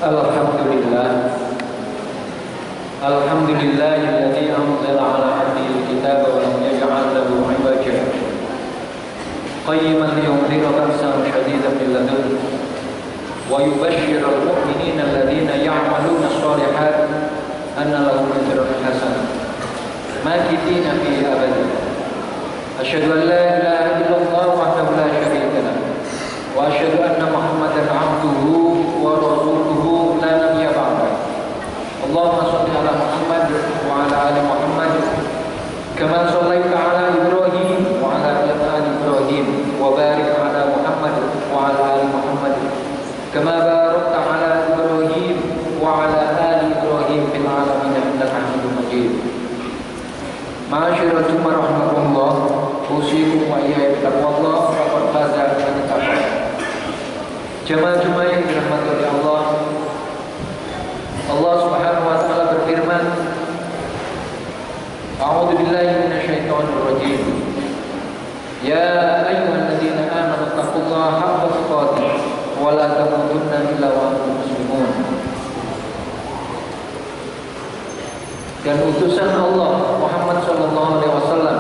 Alhamdulillah. Alhamdulillahilladzi anzala 'ala 'abdihi al-kitaba wa lam yaj'al lahu 'iwaja. Qayyiman liyunzira ba'san shadidan min ladunhu wa yubashshira al-mu'minina alladhina ya'maluna ash-shalihat anna lahum ajran hasanan makithina fihi abadan. Asyhadu an la ilaha illallah wahdahu la syarika lahu wa asyhadu anna Muhammadan 'abduhu wa rasuluhu la nabiyya ba'dahu. Allahumma shalli ala Muhammad wa ala ali Muhammad kama shallaita ala Ibrahim wa ala ali Ibrahim wa barik ala Muhammad wa ala ali Muhammad kama barakta ala Ibrahim wa ala ali Ibrahim fil alamin innaka Hamidum Majid. Ma'asyiral jamaah rahimakumullah, usikum wa iyyakum bittaqwallah faqad faza man ittaqa. Jamaah-jamaah yang dirahmati oleh Allah, Allah Subhanahu wa taala berfirman, A'udzu billahi minasyaitonir rajim. Ya ayyuhalladzina amanu taqullaha haqqa tuqatih wa la tamutunna illa wa antum muslimun. Dan utusan Allah Muhammad sallallahu alaihi wasallam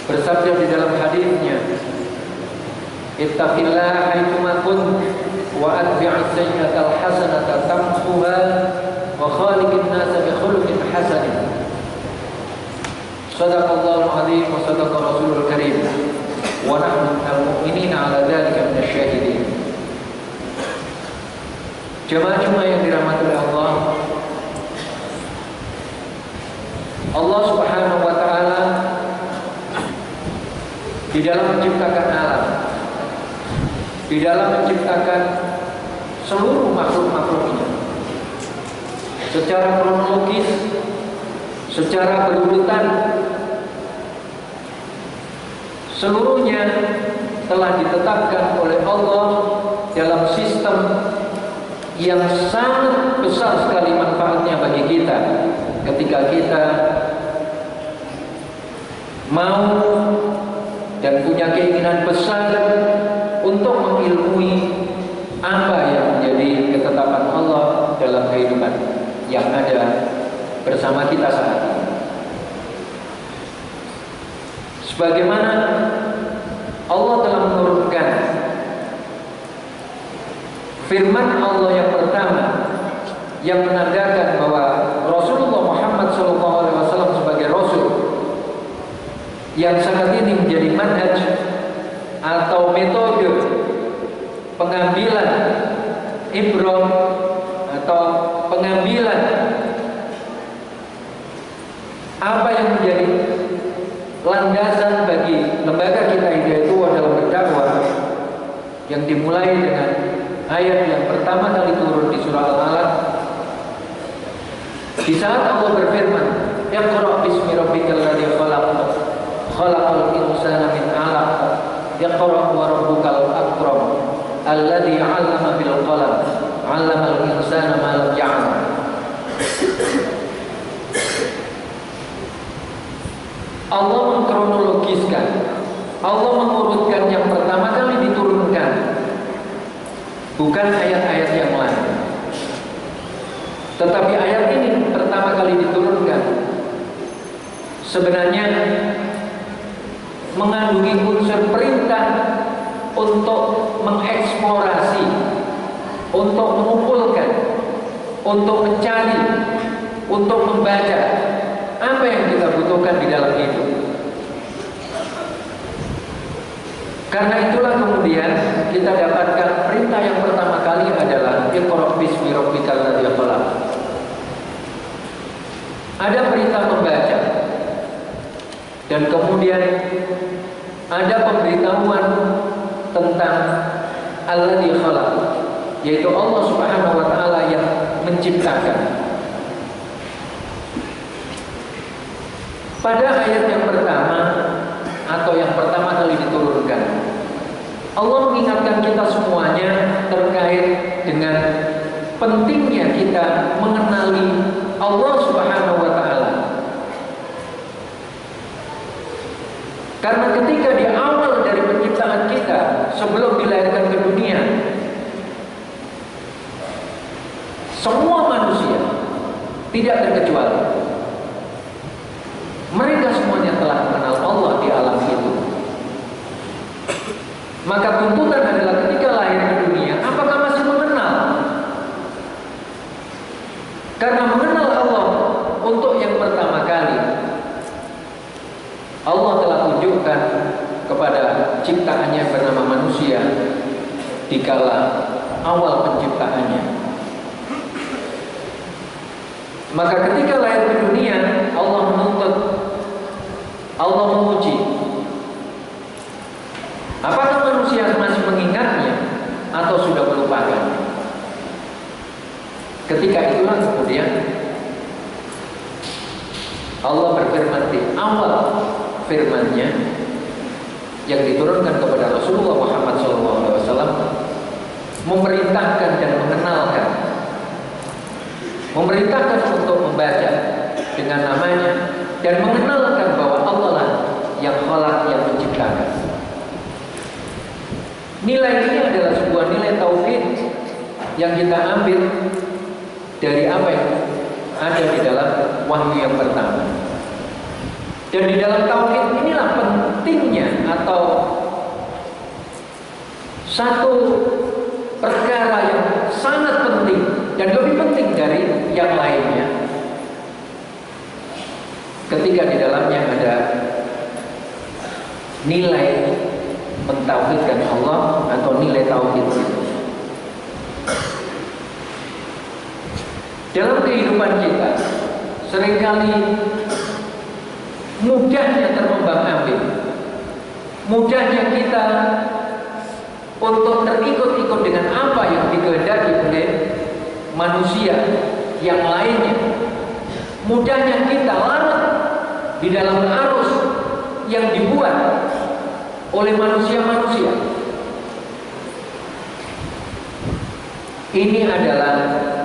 bersabda di dalam hadisnya, Ittaqillaha haitsuma kunt wa atbi'is sayyi'atal hasanata tamhuha wa khaliqin nasa bi khuluqin hasanin. Shadaqallahul 'azim wa shadaqa rasulul karim wa nahnu minal mu'minina 'ala dzalika minasy syahidin. Jemaah-jemaah yang dirahmati oleh Allah, Allah Subhanahu wa taala di dalam menciptakan alam, di dalam menciptakan seluruh makhluk-makhluknya secara kronologis, secara berurutan, seluruhnya telah ditetapkan oleh Allah dalam sistem yang sangat besar sekali manfaatnya bagi kita ketika kita mau dan punya keinginan besar untuk mengilmui apa yang menjadi ketetapan Allah dalam kehidupan yang ada bersama kita saat ini. Sebagaimana Allah telah menurunkan firman Allah yang pertama yang menandakan bahwa Rasulullah Muhammad SAW sebagai Rasul yang sangat ini menjadi manhaj atau metode pengambilan ibrah atau pengambilan apa yang menjadi landasan bagi lembaga kita itu dalam berdakwah, yang dimulai dengan ayat yang pertama kali turun di surah Al-Alaq. Di saat Allah berfirman, Iqra bismi rabbikal ladzi khalaq, khalaqal insana min 'alaq, Iqra wa rabbukal akram, alladzi 'allama bil qalam, 'allamal insana ma lam ya'lam. Allah mengkronologiskan, Allah mengurutkan yang pertama kali diturunkan, bukan ayat-ayat yang lain. Tetapi ayat ini pertama kali diturunkan sebenarnya mengandungi unsur perintah untuk mengeksplorasi, untuk mengumpulkan, untuk mencari, untuk membaca apa yang kita butuhkan di dalam hidup. Karena itulah kemudian kita dapatkan perintah yang pertama kali adalah Iqra bismi rabbikal ladzi khalaq. Ada perintah membaca, dan kemudian ada pemberitahuan tentang alladzi khalaq, yaitu Allah Subhanahu wa taala yang menciptakan. Pada ayat yang pertama atau yang pertama kali diturunkan, Allah mengingatkan kita semuanya terkait dengan pentingnya kita mengenali Allah Subhanahu wa taala. Karena ketika di awal dari penciptaan kita, sebelum dilahirkan ke dunia, tidak terkecuali. Mereka semuanya telah mengenal Allah di alam itu. Maka tuntutan adalah ketika lahir di dunia, apakah masih mengenal? Karena mengenal Allah untuk yang pertama kali, Allah telah tunjukkan kepada ciptaannya bernama manusia dikala awal penciptaannya. Maka ketika lahir di dunia, Allah menuntut, Allah menguji, apakah manusia masih mengingatnya atau sudah melupakan? Ketika itulah kemudian Allah berfirman di awal firman-Nya yang diturunkan kepada Rasulullah Muhammad SAW, memerintahkan dan mengenalkan, memerintahkan untuk membaca dengan namanya dan mengenalkan bahwa Allah lah yang khalaq, yang menciptakan. Nilai ini adalah sebuah nilai tauhid yang kita ambil dari apa yang ada di dalam wahyu yang pertama. Dan di dalam tauhid inilah pentingnya atau satu perkara yang sangat penting dan lebih penting dari yang lainnya. Ketika di dalamnya ada nilai mentauhidkan Allah atau nilai tauhid itu. Dalam kehidupan kita seringkali mudahnya terombang-ambing, mudahnya kita untuk terikut-ikut dengan apa yang dikehendaki oleh manusia yang lainnya. Mudahnya kita larut di dalam arus yang dibuat oleh manusia-manusia. Ini adalah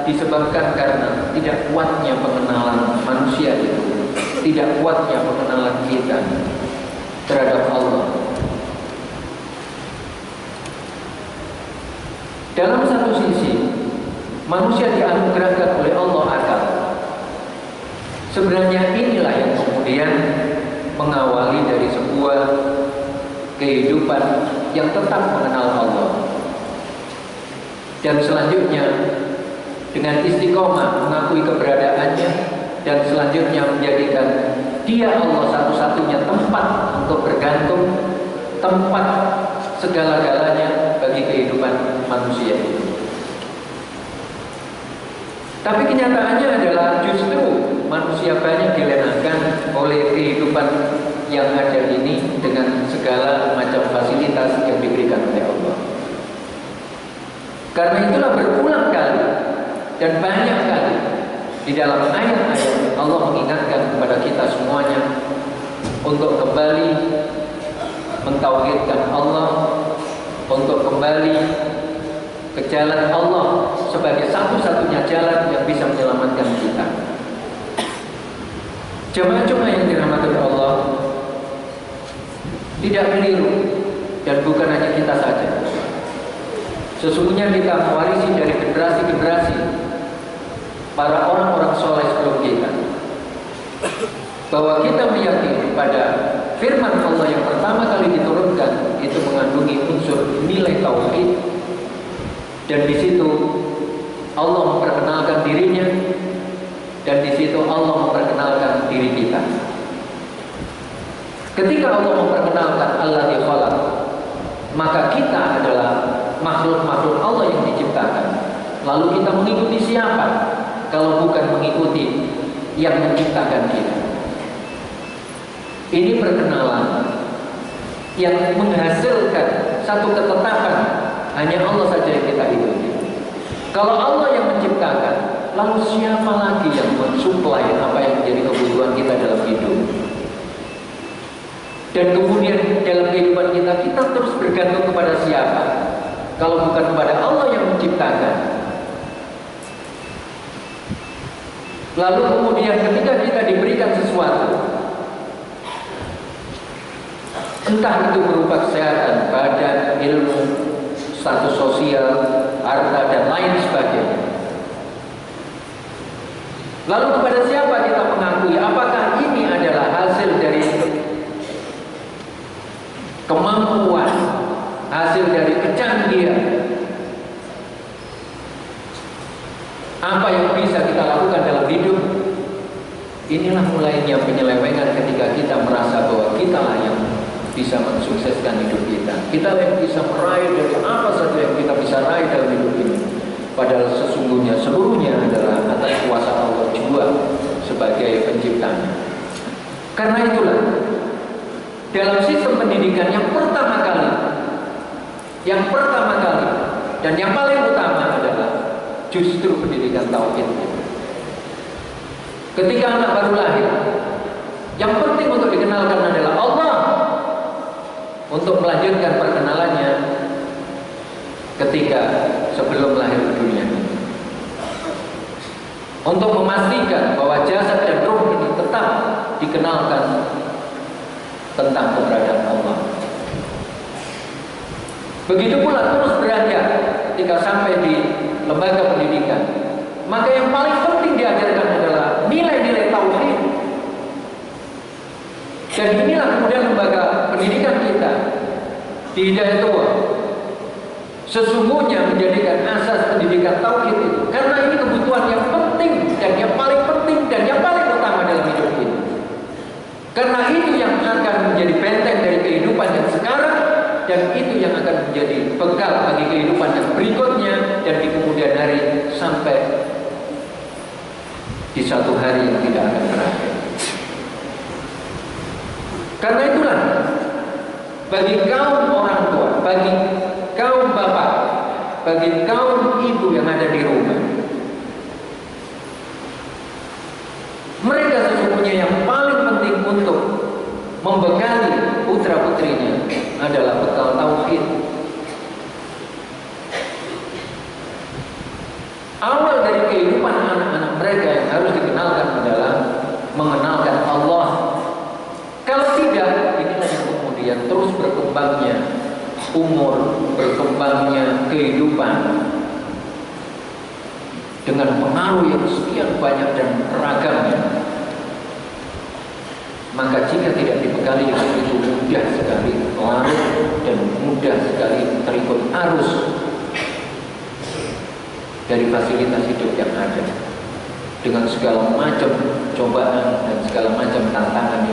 disebabkan karena tidak kuatnya pengenalan manusia itu, tidak kuatnya pengenalan kita terhadap Allah. Dalam satu sisi, manusia dianugerahkan oleh Allah akal. Sebenarnya inilah yang kemudian mengawali dari sebuah kehidupan yang tetap mengenal Allah. Dan selanjutnya dengan istiqomah mengakui keberadaannya, dan selanjutnya menjadikan Dia Allah satu-satunya tempat untuk bergantung, tempat segala-galanya bagi kehidupan manusia itu. Tapi kenyataannya adalah justru manusia banyak dilenangkan oleh kehidupan yang ada ini dengan segala macam fasilitas yang diberikan oleh Allah. Karena itulah berulang kali dan banyak kali di dalam ayat-ayat Allah mengingatkan kepada kita semuanya untuk kembali mentauhidkan Allah, untuk kembali ke jalan Allah sebagai satu-satunya jalan yang bisa menyelamatkan kita. Jemaah-jemaah yang dirahmati Allah, tidak keliru, dan bukan hanya kita saja. Sesungguhnya kita mewarisi dari generasi-generasi para orang-orang soleh sebelum kita, bahwa kita meyakini pada firman Allah yang pertama kali diturunkan itu mengandungi unsur nilai tauhid, dan di situ Allah memperkenalkan dirinya, dan di situ Allah memperkenalkan diri kita. Ketika Allah memperkenalkan Alladzi Khalaq, maka kita adalah makhluk-makhluk Allah yang diciptakan. Lalu kita mengikuti siapa kalau bukan mengikuti yang menciptakan kita? Ini perkenalan yang menghasilkan satu ketetapan, hanya Allah saja yang kita ikuti. Kalau Allah yang menciptakan, lalu siapa lagi yang mensuplai apa yang menjadi kebutuhan kita dalam hidup? Dan kemudian dalam kehidupan kita terus bergantung kepada siapa? Kalau bukan kepada Allah yang menciptakan. Lalu kemudian ketika kita diberikan sesuatu, entah itu berupa kesehatan, badan, ilmu, status sosial, harta, dan lain sebagainya, Lalu kepada siapa kita mengakui? Apakah ini adalah hasil dari kemampuan, hasil dari kecanggihan? Apa yang bisa kita lakukan dalam hidup? Inilah mulainya penyelewengan ketika kita merasa bahwa kitalah yang bisa mensukseskan hidup kita. Kita yang bisa meraih dari apa saja yang kita bisa raih dalam hidup ini. Padahal sesungguhnya seluruhnya adalah atas kuasa Allah jua sebagai penciptanya. Karena itulah dalam sistem pendidikan yang pertama kali dan yang paling utama adalah justru pendidikan tauhid. Ketika anak baru lahir, yang penting untuk dikenalkan adalah Allah. Untuk melanjutkan perkenalannya ketika sebelum lahir ke dunia, untuk memastikan bahwa jasad dan ruh ini tetap dikenalkan tentang keberadaan Allah. Begitu pula terus beranjak ketika sampai di lembaga pendidikan, maka yang paling penting diajarkan adalah nilai-nilai tauhid. Dan inilah kemudian lembaga pendidikan kita di Hidayatullah sesungguhnya menjadikan asas pendidikan tauhid itu, karena ini kebutuhan yang penting dan yang paling penting dan yang paling utama dalam hidup ini. Karena itu yang akan menjadi benteng dari kehidupan yang sekarang, dan itu yang akan menjadi bekal bagi kehidupan yang berikutnya dan di kemudian hari sampai di satu hari yang tidak akan berakhir. Karena itulah bagi kaum orang tua, bagi kaum bapak, bagi kaum ibu yang ada di rumah, mereka sesungguhnya yang paling penting untuk membekali putra-putrinya adalah bekal tauhid. Awal dari kehidupan anak-anak mereka yang harus dikenalkan adalah mengenalkan Allah. Kalau tidak, inilah yang kemudian terus berkembangnya umur, berkembangnya kehidupan dengan pengaruh yang sekian banyak dan ragamnya. Maka jika tidak dibekali dengan itu, mudah sekali larut dan mudah sekali terikut arus dari fasilitas hidup yang ada, dengan segala macam cobaan dan segala macam tantangan